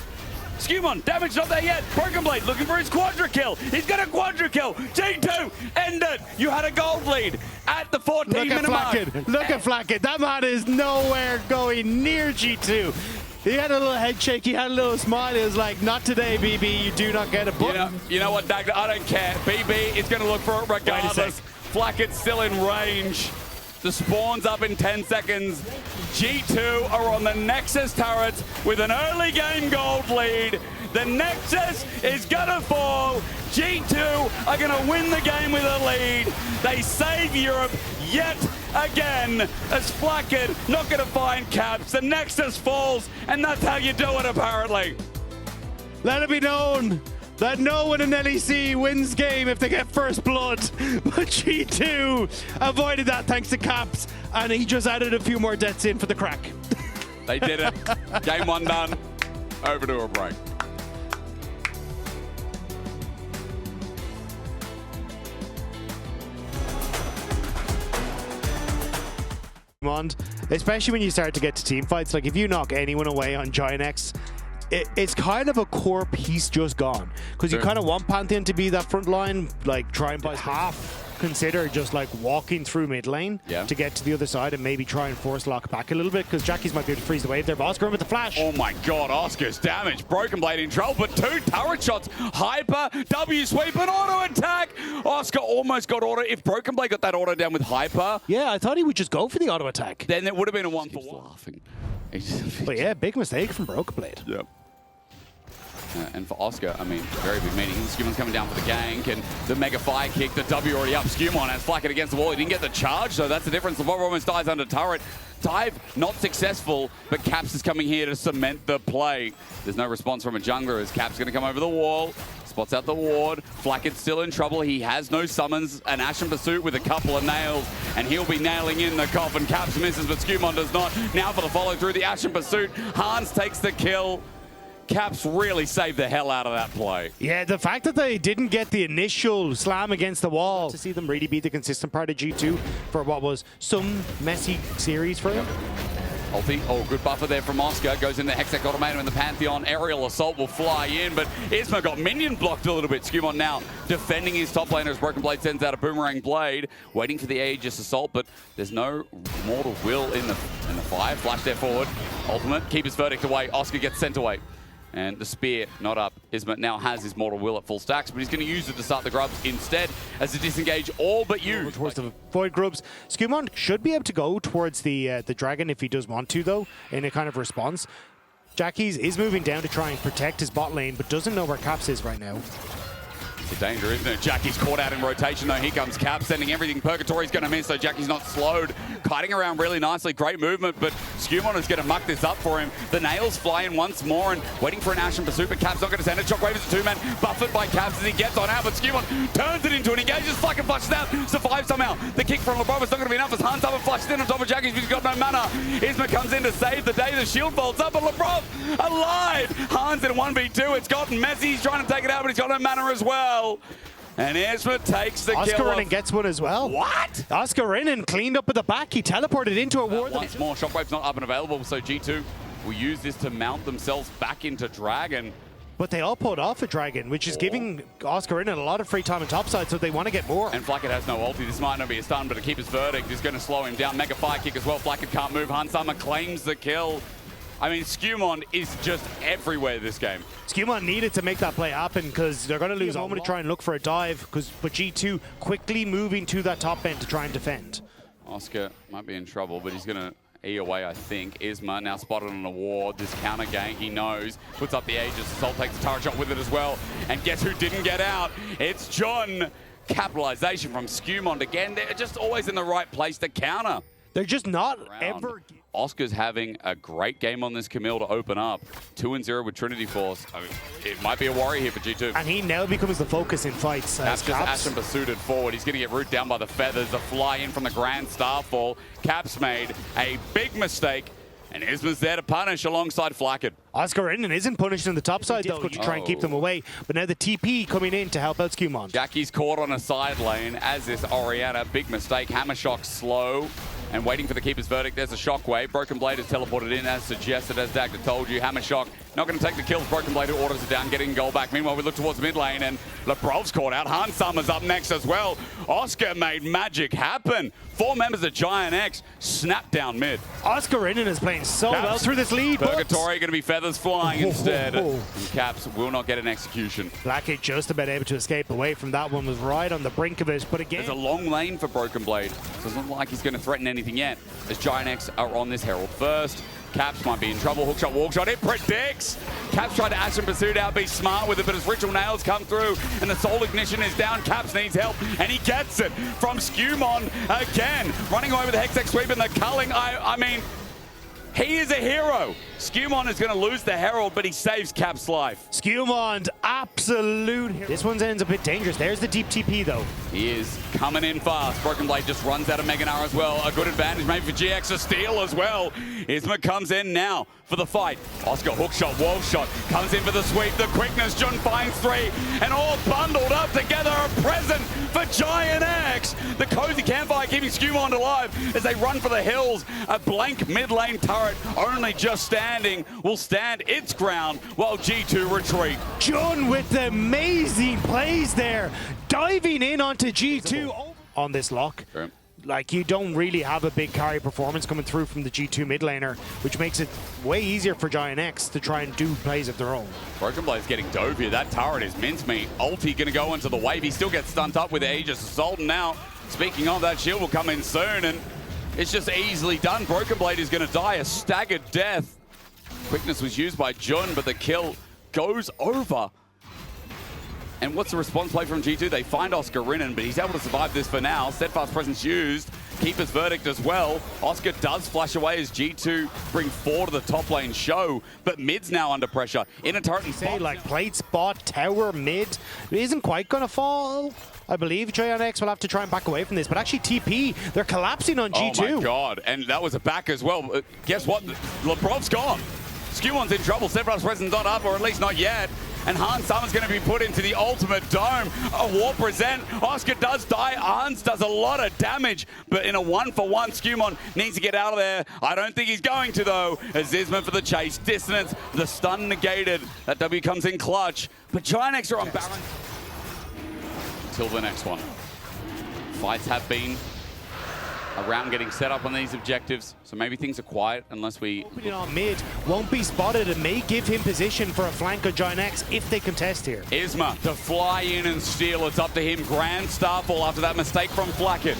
Skewmon, damage not there yet. Broken Blade looking for his quadra kill. He's got a quadra kill. G2, end it. You had a gold lead at the 14-minute mark. Look at Flacken. That man is nowhere going near G2. He had a little head shake. He had a little smile. He was like, not today, BB. You do not get a book. You know what, Dagda? I don't care. BB is going to look for it regardless. Flackett's still in range. The spawn's up in 10 seconds. G2 are on the Nexus turrets with an early game gold lead. The Nexus is gonna fall. G2 are gonna win the game with a lead. They save Europe yet again as Flacken not gonna find Caps. The Nexus falls, and that's how you do it apparently. Let it be known that no one in LEC wins game if they get first blood. But G2 avoided that thanks to Caps, and he just added a few more deaths in for the crack. They did it. Game one done. Over to a break. Especially when you start to get to team fights, like if you knock anyone away on Giant X, it's kind of a core piece just gone, because you kind of want Pantheon to be that front line, like try and buy half consider just like walking through mid lane to get to the other side and maybe try and force lock back a little bit, because Jackies might be able to freeze the wave there. But Oscar in with the flash. Oh my god, Oscar's damage. Broken Blade in trouble, but 2 turret shots. Hyper, W sweep, and auto attack. Oscar almost got auto. If Broken Blade got that auto down with Hyper, yeah, I thought he would just go for the auto attack. then it would have been a 1-for-1. Laughing. But yeah, big mistake from Broken Blade. Yep. And for Oscar, I mean, very big meaning. Scumon's coming down for the gank, and the Mega Fire Kick, the W already up. Scumon has Flacket against the wall. He didn't get the charge, so that's the difference. LeBron almost dies under turret. Dive, not successful, but Caps is coming here to cement the play. There's no response from a jungler as Caps going to come over the wall. Spots out the ward. Flacket's still in trouble. He has no summons. An Ashen Pursuit with a couple of nails, and he'll be nailing in the coffin. Caps misses, but Scumon does not. Now for the follow through the Ashen Pursuit. Hans takes the kill. Caps really saved the hell out of that play. Yeah, the fact that they didn't get the initial slam against the wall to see them really be the consistent part of G2 for what was some messy series for him. Ulti, oh, good buffer there from Oscar. Goes in the Hextech Automator in the Pantheon. Aerial Assault will fly in, but Isma got minion blocked a little bit. Scumon now defending his top laner as Broken Blade sends out a Boomerang Blade, waiting for the Aegis Assault, but there's no Mortal Will in the fire. Flash there forward. Ultimate, keep his verdict away. Oscar gets sent away. And the spear not up. Isma now has his Mortal Will at full stacks, but he's going to use it to start the grubs instead as to disengage all but you. Towards the Void grubs. Scumon should be able to go towards the dragon if he does want to, though, in a kind of response. Jackies is moving down to try and protect his bot lane, but doesn't know where Caps is right now. It's a danger, isn't it? Jackie's caught out in rotation, though. Here comes Cap, sending everything. Purgatory's going to miss, so Jackie's not slowed. Kiting around really nicely. Great movement, but Scumon is going to muck this up for him. The nails fly in once more and waiting for an Ashen Pursuit, but Cap's not going to send it. Shockwave is a 2-man, buffered by Caps as he gets on out, but Scumon turns it into an engage. Just fucking flushes out, survives somehow. The kick from LeBron is not going to be enough as Hans Summer flushes in on top of Jackie's, but he's got no mana. Isma comes in to save the day. The shield folds up, but LeBron alive. Hans in 1v2. It's gotten messy. He's trying to take it out, but he's got no mana as well. And Isma takes the kill. Oscar Renan gets one as well. What? Oscar Renan cleaned up at the back. He teleported into a ward. Once more, Shockwave's not up and available, so G2 will use this to mount themselves back into Dragon. But they all pulled off a Dragon, which is giving Oscar Renan a lot of free time on topside, so they want to get more. And Flacket has no ulti. This might not be a stun, but to keep his verdict is going to slow him down. Mega Fire Kick as well. Flacket can't move. Hansama claims the kill. I mean, Scumon is just everywhere this game. Scumon needed to make that play happen because they're going to lose a moment to try and look for a dive, but G2 quickly moving to that top end to try and defend. Oscar might be in trouble, but he's going to E away, I think. Isma now spotted on a ward. This counter gank, he knows. Puts up the Aegis. Assault takes the turret shot with it as well. And guess who didn't get out? It's John. Capitalization from Scumon again. They're just always in the right place to counter. They're just not ever... Oscar's having a great game on this Camille to open up. 2-0 with Trinity Force. I mean, it might be a worry here for G2. And he now becomes the focus in fights. That's just Ashen Pursuited forward. He's going to get rooted down by the feathers. A fly in from the Grand Starfall. Caps made a big mistake. And Isma's there to punish alongside Flacket. Oscar Renan isn't punished on the top side, though, to try and keep them away. But now the TP coming in to help out Scumon. Jackie's caught on a side lane, as is Oriana. Big mistake. Hammer Shock slow. And waiting for the keeper's verdict. There's a Shockwave. Broken Blade is teleported in as suggested, as Dagda told you. Hammer Shock not going to take the kills. Broken Blade who orders it down, getting goal back. Meanwhile, we look towards mid lane, and Lebrov's caught out. Hans Summer's up next as well. Oscar made magic happen. 4 members of Giant X snapped down mid. Oscar Renan is playing so well through this lead. Purgatory going to be feathers flying instead. And Caps will not get an execution. Blackhead just about able to escape away from that one. Was right on the brink of it, but again... There's a long lane for Broken Blade. Doesn't look like he's going to threaten anything yet. As Giant X are on this Herald first. Caps might be in trouble. Hookshot, walkshot, it predicts! Caps tried to Ashen Pursuit out, be smart with it, but as Ritual Nails come through and the Soul Ignition is down, Caps needs help, and he gets it from Scumon again. Running away with the Hextech Sweep and the culling. I mean, he is a hero. Scumon is going to lose the Herald, but he saves Cap's life. Scumon's absolute hero. This one ends a bit dangerous. There's the deep TP, though. He is coming in fast. Broken Blade just runs out of Meganar as well. A good advantage maybe for GX to steal as well. Isma comes in now for the fight. Oscar hookshot, wall shot, comes in for the sweep. The quickness, John finds 3, and all bundled up together. A present for Giant X. The cozy campfire keeping Scumon alive as they run for the hills. A blank mid lane turret, only just standing, will stand its ground while G2 retreat. John with the amazing plays there, diving in onto G2. on this lock. Sure. Like, you don't really have a big carry performance coming through from the G2 mid laner, which makes it way easier for Giant X to try and do plays of their own. Broken Blade's getting dove here. That turret is mincemeat. Ulti gonna go into the wave. He still gets stunned up with the Aegis Assault. And now, speaking of, that shield will come in soon, and it's just easily done. Broken Blade is gonna die a staggered death. Quickness was used by Jun, but the kill goes over. And what's the response play from G2? They find Oscar Rinnan, but he's able to survive this for now. Steadfast presence used. Keeper's verdict as well. Oscar does flash away as G2 bring 4 to the top lane show, but mid's now under pressure. In a turret and say, like, plate spot, tower, mid, it isn't quite going to fall. I believe Giant X will have to try and back away from this, but actually TP, they're collapsing on G2. Oh my god, and that was a back as well. Guess what? Lebrov's gone. Skewan's in trouble. Steadfast presence not up, or at least not yet. And Hans Summer's going to be put into the ultimate dome. A war present. Oscar does die. Hans does a lot of damage, but in a 1-for-1, Skumon needs to get out of there. I don't think he's going to, though, as Zizman for the chase. Dissonance, the stun negated. That W comes in clutch, but Giant X are on Baron. Until the next one. Fights have been around getting set up on these objectives, so maybe things are quiet unless we... Opening on mid, won't be spotted and may give him position for a flank of Giant X if they contest here. Isma to fly in and steal, it's up to him. Grand Starfall after that mistake from Flacket.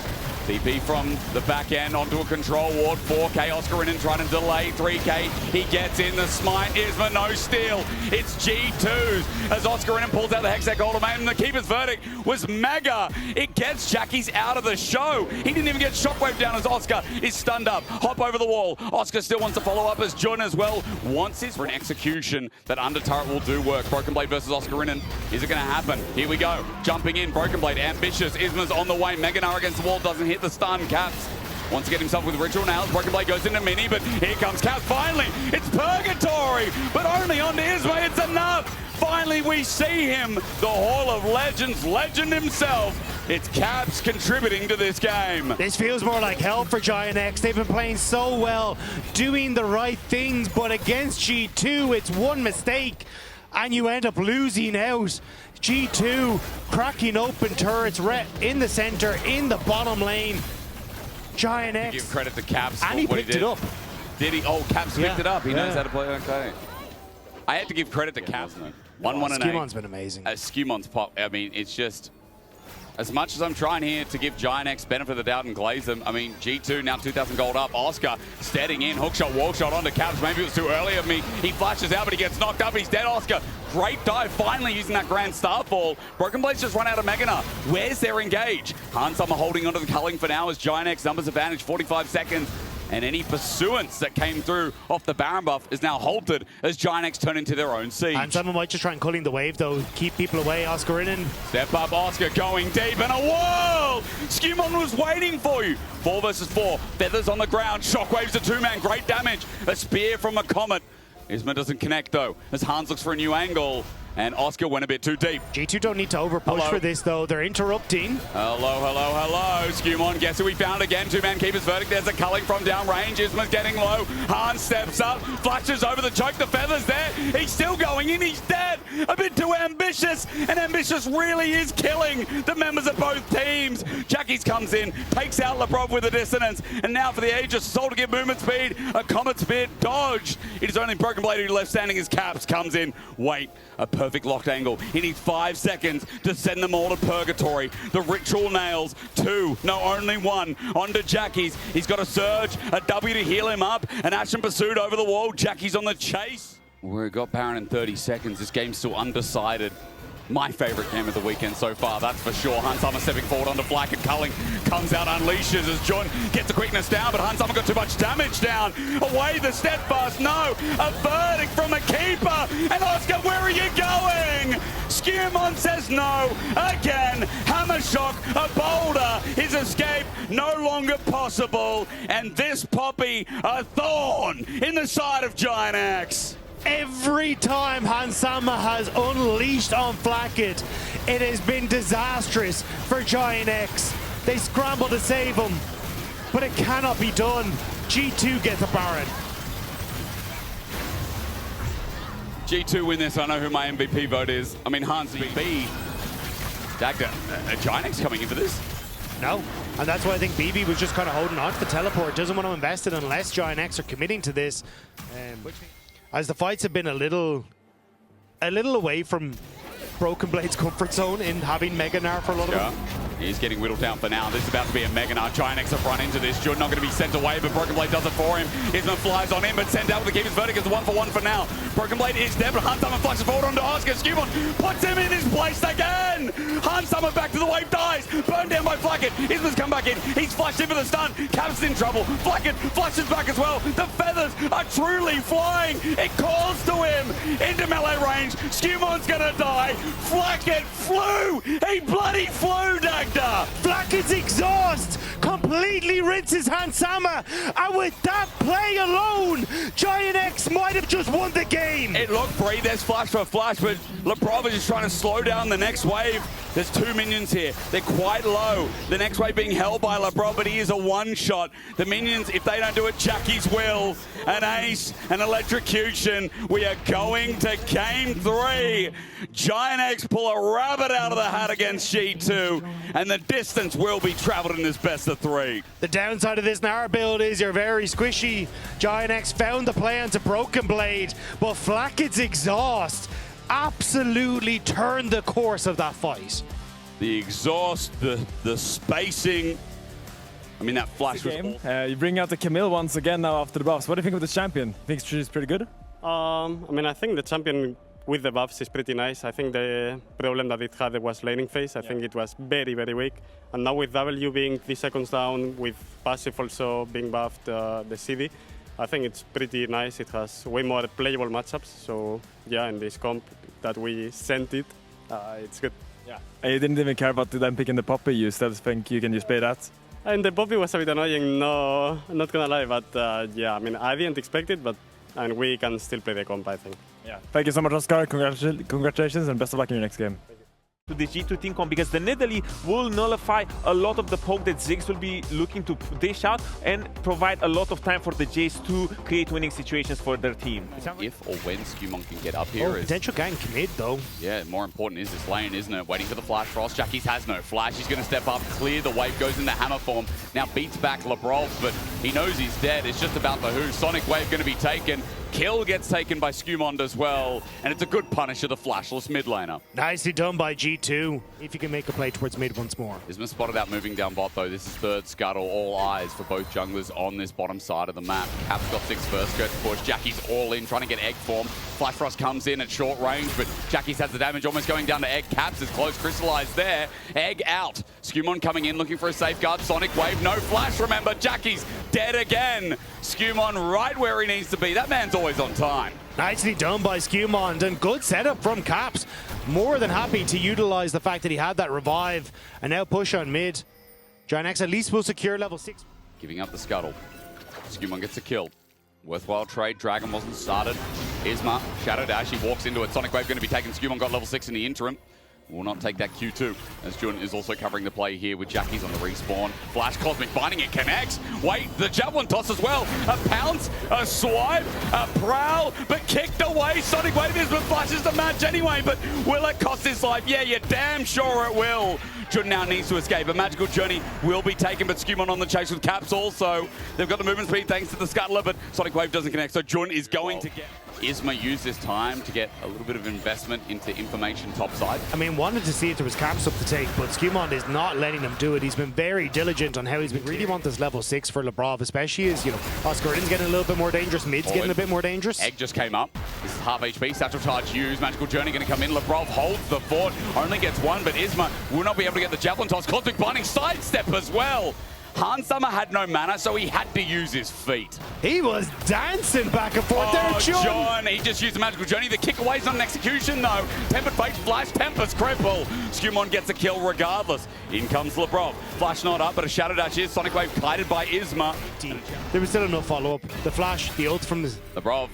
TP from the back end onto a control ward. 4K, Oscar Rinnan trying to delay. 3K, he gets in the smite. Isma, no steal. It's G2's as Oscar Rinnan pulls out the Hextech ultimate, and the keeper's verdict was mega. It gets Jackies out of the show. He didn't even get shockwave down as Oscar is stunned up. Hop over the wall. Oscar still wants to follow up as Jun as well wants his for an execution. That under turret will do work. Broken Blade versus Oscar Rinnan. Is it going to happen? Here we go. Jumping in. Broken Blade ambitious. Isma's on the way. Meganar against the wall doesn't hit the stun. Caps wants to get himself with Ritual Nails. Broken Blade goes into Mini, but here comes Caps. Finally, it's Purgatory, but only on Isma. It's enough. Finally, we see him, the Hall of Legends legend himself. It's Caps contributing to this game. This feels more like hell for Giant X. They've been playing so well, doing the right things, but against G2, it's one mistake, and you end up losing out. G2 cracking open turrets in the center, in the bottom lane. Giant X. Give credit to Caps and he picked it up. Did he? Oh, Caps picked it up. He knows how to play. Okay. I had to give credit to Caps. 1-1 and 8. Skumon's been amazing. Skumon's pop. I mean, it's just, as much as I'm trying here to give Giant X benefit of the doubt and glaze them, I mean, G2 now 2,000 gold up. Oscar steading in, hookshot, wallshot onto Caps. Maybe it was too early of me. He flashes out, but he gets knocked up. He's dead. Oscar, great dive, finally using that Grand Starfall. Broken Blade's just run out of Meganar. Where's their engage? Hans Summer holding onto the culling for now as Giant X numbers advantage, 45 seconds. And any pursuance that came through off the Baron buff is now halted as Giant X turn into their own siege. And someone might just try and culling the wave, though. Keep people away. Oscar Rinnan. Step up, Oscar going deep and a wall! Skumon was waiting for you. 4 versus 4. Feathers on the ground. Shockwaves a 2-man. Great damage. A spear from a Comet. Isma doesn't connect, though, as Hans looks for a new angle. And Oscar went a bit too deep. G2 don't need to overpush for this, though. They're interrupting. Hello, hello, hello. Skumon, guess who we found again? 2-man keeper's verdict. There's a culling from downrange. Isma's getting low. Hans steps up, flashes over the choke. The feather's there. He's still going in. He's dead. A bit too ambitious. And ambitious really is killing the members of both teams. Jackies comes in, takes out Lebrov with a dissonance. And now for the Aegis Assault to get movement speed. A Comet Spear dodged. It is only Broken Blade who left standing as Caps comes in. Wait, a perfect locked angle. He needs 5 seconds to send them all to Purgatory. The Ritual Nails, 2, no, only 1, onto Jackies. He's got a surge, a W to heal him up, an Ashen Pursuit over the wall. Jackies on the chase. We've got Baron in 30 seconds. This game's still undecided. My favorite game of the weekend so far, that's for sure. Hans Summer stepping forward onto Flack, and Culling comes out, unleashes as Jun gets the quickness down, but Hans Summer got too much damage down. Away the Steadfast, no! A verdict from a keeper! And Oscar, where are you going? Skumon says no, again. Hammer Shock, a boulder, his escape no longer possible. And this Poppy, a thorn in the side of Giant X. Every time Hans Summer has unleashed on Flacket, it has been disastrous for Giant X. They scramble to save him, but it cannot be done. G2 gets a Baron. G2 win this. I know who my MVP vote is. I mean, Hans B. Dagda. Giant X coming in for this. No, and that's why I think BB was just kind of holding on to the teleport. Doesn't want to invest it unless Giant X are committing to this. As the fights have been a little away from Broken Blade's comfort zone in having Mega Gnar for a lot of them. He's getting whittled down for now. This is about to be a Mega Gnar. Giant X have run into this. Jun not going to be sent away, but Broken Blade does it for him. Isman flies on him, but sent out with the Keeper's Verdict. It's 1-for-1 for now. Broken Blade is dead, but Hansama flashes forward onto Oscar. Skewmon puts him in his place again. Hansama back to the wave, dies. Burned down by Flacket. Isman's come back in. He's flashed in for the stun. Caps in trouble. Flacket flashes back as well. The feathers are truly flying. It calls to him into melee range. Skewmon's going to die. Flacket flew. He bloody flew, Dagda. Flacket's exhaust completely rinses Hansama, and with that play alone, Giant X might have just won the game. It looked free. There's flash for flash, but Lebrov is just trying to slow down the next wave. There's 2 minions here. They're quite low. The next wave being held by Lebrov, but he is a one-shot. The minions, if they don't do it, Jackie's will. An ace, an electrocution. We are going to game 3. Giant X pull a rabbit out of the hat against G2, and the distance will be traveled in this best of 3. The downside of this Gnar build is you're very squishy. Giant X found the play onto Broken Blade, but Flacket's exhaust absolutely turned the course of that fight. The exhaust, the spacing. I mean, that flash was You bring out the Camille once again now after the buffs. What do you think of this champion? Think she's pretty good? I mean, I think the champion with the buffs is pretty nice. I think the problem that it had was laning phase. I think it was very, very weak. And now with W being 3 seconds down, with passive also being buffed, the CD, I think it's pretty nice. It has way more playable matchups. So yeah, in this comp that we sent it, it's good. Yeah. You didn't even care about them picking the Poppy. You still think you can just play that? And the Poppy was a bit annoying, no, not gonna lie. But yeah, I mean, I didn't expect it, and we can still play the comp, I think. Yeah. Thank you so much, Oscar. Congratulations and best of luck in your next game. To the G2 team comp, because the Nidalee will nullify a lot of the poke that Ziggs will be looking to dish out and provide a lot of time for the Jays to create winning situations for their team. If or when Skewmon can get up here. Potential gank mid though. Yeah, more important is this lane, isn't it? Waiting for the flash frost. Jackie's has no flash. He's going to step up, clear the wave, goes into hammer form. Now beats back Lebrov, but he knows he's dead. It's just about the who. Sonic wave going to be taken. Kill gets taken by Skewmon as well, and it's a good punish of the flashless mid laner. Nicely done by G2, if you can make a play towards mid once more. Isma spotted out moving down bot though. This is third scuttle, all eyes for both junglers on this bottom side of the map. Cap's got 6 first, goes push. Jackie's all in, trying to get egg form. Flash Frost comes in at short range, but Jackie's has the damage almost going down to egg. Caps is close, crystallized there. Egg out. Skewmon coming in, looking for a safeguard. Sonic wave, no flash, remember. Jackie's dead again. Skewmon right where he needs to be. That man's always on time. Nicely done by Skewmon, and good setup from Caps. More than happy to utilize the fact that he had that revive, and now push on mid. Giant X at least will secure level 6. Giving up the scuttle. Skewmon gets a kill. Worthwhile trade. Dragon wasn't started. Isma, Shadow Dash, he walks into it. Sonic Wave going to be taken. Skewmon got level 6 in the interim. Will not take that Q2, as Jun is also covering the play here with Jackie's on the respawn. Flash Cosmic Binding, it connects. Wait, the Javelin toss as well. A pounce, a swipe, a prowl, but kicked away. Sonic Wave is what flashes the match anyway, but will it cost his life? Yeah, you're damn sure it will. Jun now needs to escape. A magical journey will be taken, but Skewmon on the chase with Caps also. They've got the movement speed thanks to the scuttler, but Sonic Wave doesn't connect, so Jun is going to get... Isma used this time to get a little bit of investment into information topside. I mean, wanted to see if there was Caps up to take, but Skewmon is not letting him do it. He's been very diligent on how he's been. Really want this level 6 for Lebrov, especially as, you know, Oscarin's getting a little bit more dangerous, mid's getting a bit more dangerous. Egg just came up. This is half HP, Satchel Charge used, Magical Journey going to come in. Lebrov holds the fort, only gets 1, but Isma will not be able to get the Javelin toss. Cosmic Binding sidestep as well. Hansama had no mana, so he had to use his feet. He was dancing back and forth there, John. He just used the Magical Journey. The kick away is not an execution, though. Tempered Fate, Flash, Tempest, Cripple. Skewmon gets a kill regardless. In comes Lebrov. Flash not up, but a Shadow Dash is. Sonic Wave kited by Isma. There was still enough follow-up. The Flash, the ult from the... Lebrov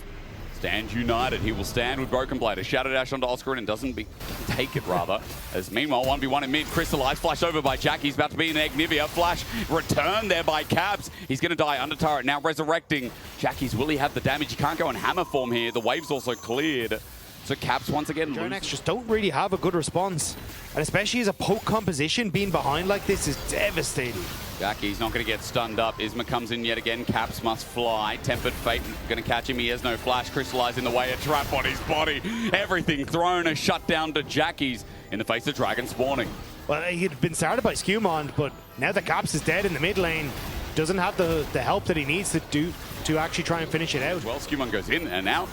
stands united. He will stand with Broken Blade. A Shadow Dash onto Oscar and doesn't take it, rather. As meanwhile, 1v1 in mid. Crystallized. Flash over by Jack. He's about to be in egg. Nivea. Flash returned there by Caps. He's going to die under turret. Now resurrecting. Jackie's will he have the damage? He can't go in hammer form here. The wave's also cleared. So Caps once again Giant X lose. just don't really have a good response. And especially as a poke composition, being behind like this is devastating. Jackie's not going to get stunned up. Isma comes in yet again. Caps must fly. Tempered Fate going to catch him. He has no flash. Crystallized in the way. A trap on his body. Everything thrown. A shutdown to Jackie's in the face of Dragon spawning. Well, he had been started by Skewmond, but now that Caps is dead in the mid lane, doesn't have the help that he needs to do to actually try and finish it out. Well, Skewmond goes in and out,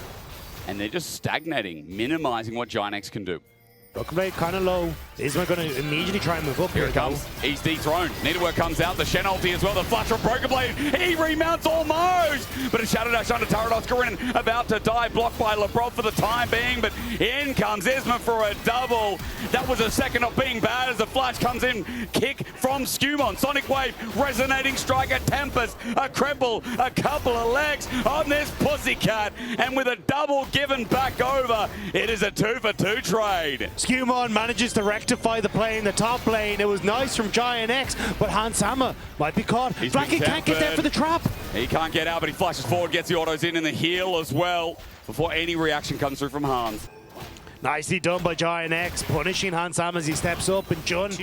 and they're just stagnating, minimizing what Giant X can do. Broken Blade kind of low. Isma going to immediately try and move up. Here it comes. He's dethroned. Needlework comes out. The Shen ulti as well. The flash from Broken Blade. He remounts almost. But a Shadow Dash under turret. Oscarinin about to die. Blocked by LeBron for the time being. But in comes Isma for a double. That was a second of being bad as the flash comes in. Kick from Skewmon. Sonic Wave. Resonating strike. A Tempest. A Cripple. A couple of legs on this Pussycat. And with a double given back over, it is a 2-for-2 trade. Skewmon manages to rectify the play in the top lane. It was nice from Giant X, but Hansama might be caught. Flacky can't get there for the trap. He can't get out, but he flashes forward, gets the autos in the heal as well before any reaction comes through from Hans. Nicely done by Giant X, punishing Hansama as he steps up, and Jun,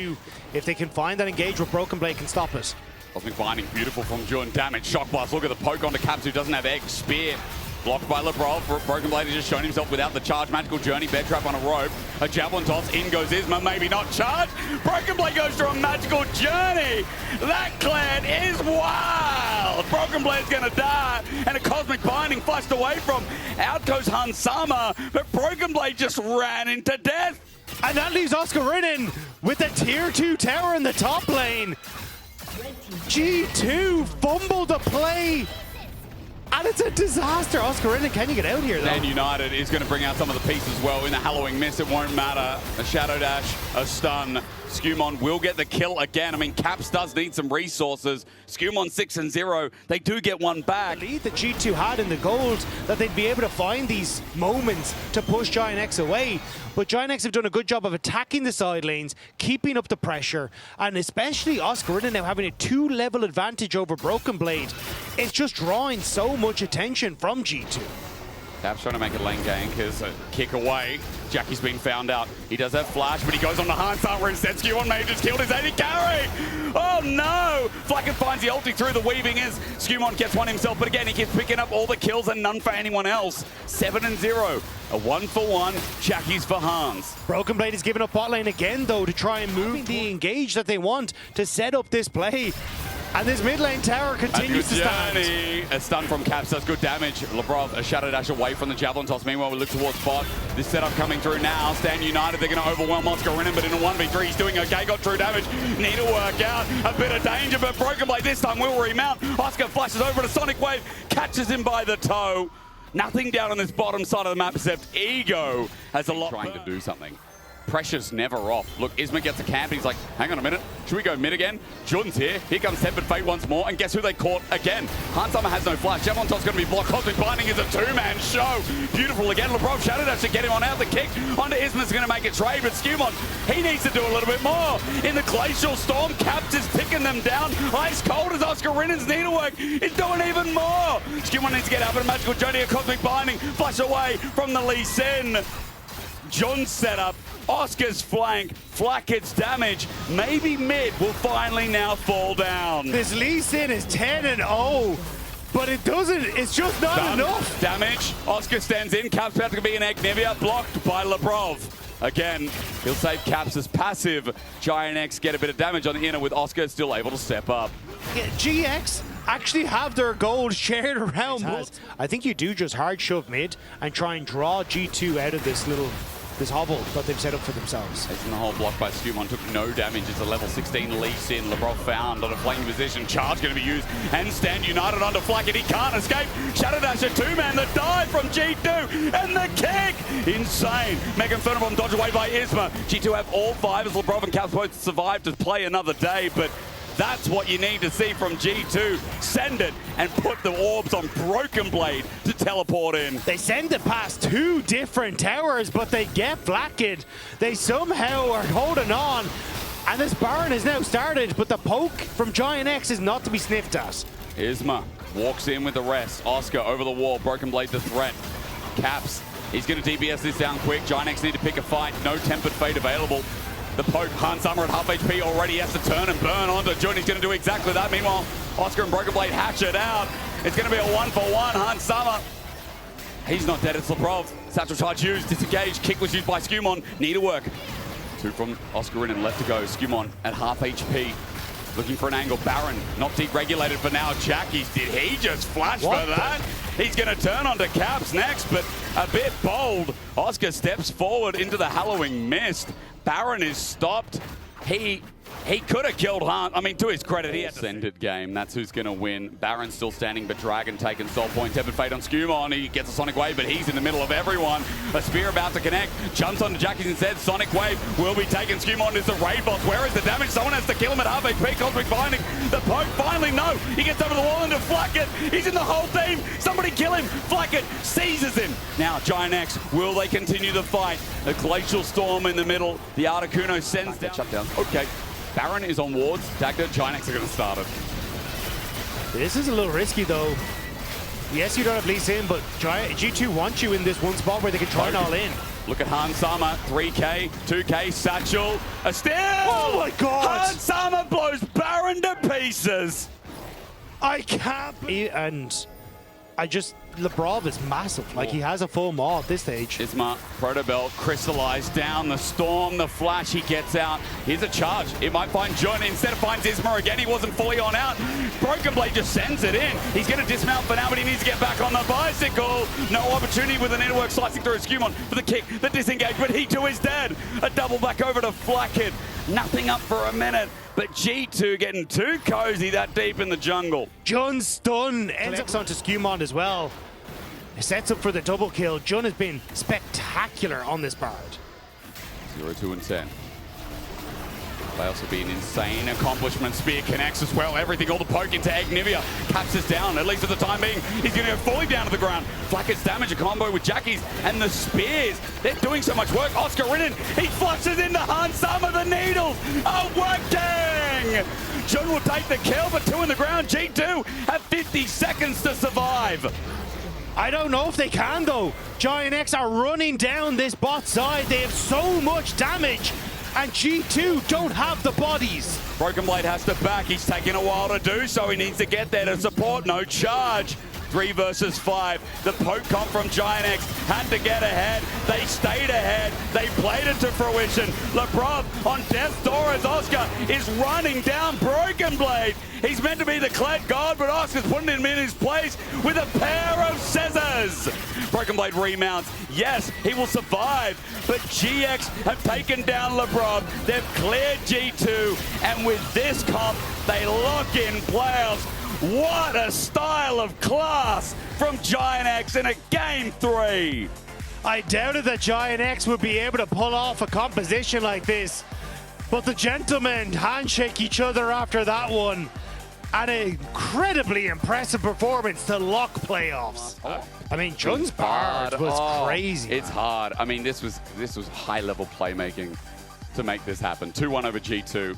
if they can find that engage with Broken Blade, can stop it. Cosmic Binding, beautiful from Jun. Damage, Shock Blast. Look at the poke onto Caps, who doesn't have Egg. Spear. Blocked by LeBron. Broken Blade has just shown himself without the charge. Magical Journey, bed trap on a rope. A javelin toss. In goes Isma. Maybe not charge. Broken Blade goes through a Magical Journey. That clan is wild. Broken Blade's going to die. And a Cosmic Binding flushed away from. Out goes Hansama. But Broken Blade just ran into death. And that leaves Oscarinin with the tier 2 tower in the top lane. G2 fumbled the play. And it's a disaster. Oscarinin, can you get out here, though? And United is going to bring out some of the pieces as well. In the Halloween Mist, it won't matter. A Shadow Dash, a stun. Skewmon will get the kill again. I mean, Caps does need some resources. Skewmon 6-0. They do get one back. The lead that G2 had in the gold, that they'd be able to find these moments to push Giant X away. But Giant X have done a good job of attacking the side lanes, keeping up the pressure, and especially Oscarinin now having a 2-level advantage over Broken Blade. It's just drawing so much attention from G2. Caps trying to make a lane gank as a kick away. Jackie's been found out. He does have flash, but he goes on the Hansama where instead Skewmon may have just killed his AD carry. Oh no! Flacken finds the ulti through the weaving as Skewmon gets one himself, but again he keeps picking up all the kills and none for anyone else. 7-0. A 1-for-1. Jackie's for Hans. Broken Blade is giving up bot lane again, though, to try and move the engage that they want to set up this play. And this mid lane tower continues to stand. A stun from Caps does good damage. Lebrov, a Shadow Dash away from the Javelin Toss. Meanwhile, we look towards bot. This setup coming through now. Stand United, they're going to overwhelm Oscarinin, but in a 1v3, he's doing okay. Got true damage. Need to work out. A bit of danger, but Broken Blade this time will remount. Oscar flashes over to Sonic Wave, catches him by the toe. Nothing down on this bottom side of the map except Ego has a lot. Trying to do something. Pressure's never off. Look, Isma gets a camp. He's like, hang on a minute. Should we go mid again? Jun's here. Here comes Tempered Fate once more. And guess who they caught again? Hansama has no flash. Javelin Toss going to be blocked. Cosmic Binding is a 2-man show. Beautiful again. LeBron Shadow Dash to get him on out. The kick onto Isma's going to make a trade. But Skewmon, he needs to do a little bit more. In the Glacial Storm, Caps is picking them down. Ice cold as Oscarinen's needlework is doing even more. Skewmon needs to get out, but a Magical Journey, a Cosmic Binding. Flash away from the Lee Sin. John's setup, Oscar's flank, Flack gets damage. Maybe mid will finally now fall down. This Lee Sin is 10-0, but it doesn't, it's just not enough. Damage, Oscar stands in, Caps about to be an egg, Nivea blocked by Lebrov. Again, he'll save Caps as passive. Giant X get a bit of damage on the inner with Oscar still able to step up. Yeah, GX actually have their gold shared around. I think you do just hard shove mid and try and draw G2 out of this hovel that they've set up for themselves. It's in the whole block by Skewmon, took no damage. It's a level 16 Lee Sin. Lebrov found on a flanking position. Charge going to be used and Stand United onto Flack and he can't escape. Shadow Dash a 2-man that died from G2 and the kick! Insane. Mega Inferno Bomb dodged away by Isma. G2 have all 5 as Lebrov and Caps both survive to play another day, but that's what you need to see from G2. Send it and put the orbs on Broken Blade to teleport in. They send it past 2 different towers, but they get flacked. They somehow are holding on. And this Baron is now started, but the poke from Giant X is not to be sniffed at. Isma walks in with the rest. Oscar over the wall. Broken Blade the threat. Caps He's going to DBS this down quick. Giant need to pick a fight. No Tempered Fate available. The poke, Hans Summer at half HP already has to turn and burn onto Jun. He's going to do exactly that. Meanwhile, Oscar and Broken Blade hatch it out. It's going to be a 1-for-1. Hans Summer. He's not dead. It's Lebrov. Satchel charge used. Disengaged. Kick was used by Skumon. Need to work. 2 from Oscar in and left to go. Skumon at half HP. Looking for an angle. Baron not deregulated for now. Jackies, did he just flash for that? He's going to turn onto Caps next, but a bit bold. Oscar steps forward into the Hallowing Mist. Baron is stopped. He could have killed Hunt. I mean, to his credit, he had to send it game. That's who's going to win. Baron's still standing, but Dragon taking Soul Point. Tempered Fate on Skumon. He gets a Sonic Wave, but he's in the middle of everyone. A spear about to connect. Jumps onto Jackies instead. Sonic Wave will be taken. Skumon is the raid boss. Where is the damage? Someone has to kill him at half HP. Cosmic Binding. The poke finally, no. He gets over the wall into Flacket. He's in the whole team. Somebody kill him. Flacket seizes him. Now, Giant X, will they continue the fight? A Glacial Storm in the middle. The Articuno sends down. Shut down. Okay. Baron is on wards. Dagda, Giant X are going to start it. This is a little risky, though. Yes, you don't have Lee Sin, but G2 wants you in this one spot where they can try and all in. Look at Hans Sama, 3K, 2K, Satchel, a steal! Oh my God! Hans Sama blows Baron to pieces! I can't and Lebrov is massive. Like, he has a full maw at this stage. Isma, Protobell, crystallized down, the storm, the flash, he gets out. Here's a charge. It might find Jun. Instead it finds Isma again. He wasn't fully on out. Broken Blade just sends it in. He's going to dismount for now, but he needs to get back on the bicycle. No opportunity with the network slicing through Skumon for the kick, the disengage, but he too is dead. A double back over to Flackhead. Nothing up for a minute, but G2 getting too cozy that deep in the jungle. Jun's stun ends up onto Skumon as well. It sets up for the double kill. Jun has been spectacular on this Bard. 0-2 and 10. They also be an insane accomplishment. Spear connects as well. Everything, all the poke into Nivea. Caps is down, at least for the time being. He's going to go fully down to the ground. Flacket's damage, a combo with Jackies and the spears. They're doing so much work. Oscar Ridden, he flushes into Hans Sama. The needles are working. Jun will take the kill, but 2 in the ground. G2 have 50 seconds to survive. I don't know if they can, though. Giant X are running down this bot side. They have so much damage, and G2 don't have the bodies. Broken Blade has to back. He's taking a while to do so. He needs to get there to support. No charge. 3 versus 5. The poke comp from Giant X had to get ahead. They stayed ahead. They played it to fruition. Lebrov on death's door as Oscar is running down Broken Blade. He's meant to be the Kled God, but Oscar's putting him in his place with a pair of scissors. Broken Blade remounts. Yes, he will survive, but GX have taken down Lebrov. They've cleared G2, and with this comp, they lock in playoffs. What a style of class from Giant X in a Game 3. I doubted that Giant X would be able to pull off a composition like this, but the gentlemen handshake each other after that one. An incredibly impressive performance to lock playoffs. I mean, Jun's Bard was crazy. It's hard. I mean, this was high-level playmaking to make this happen. 2-1 over G2.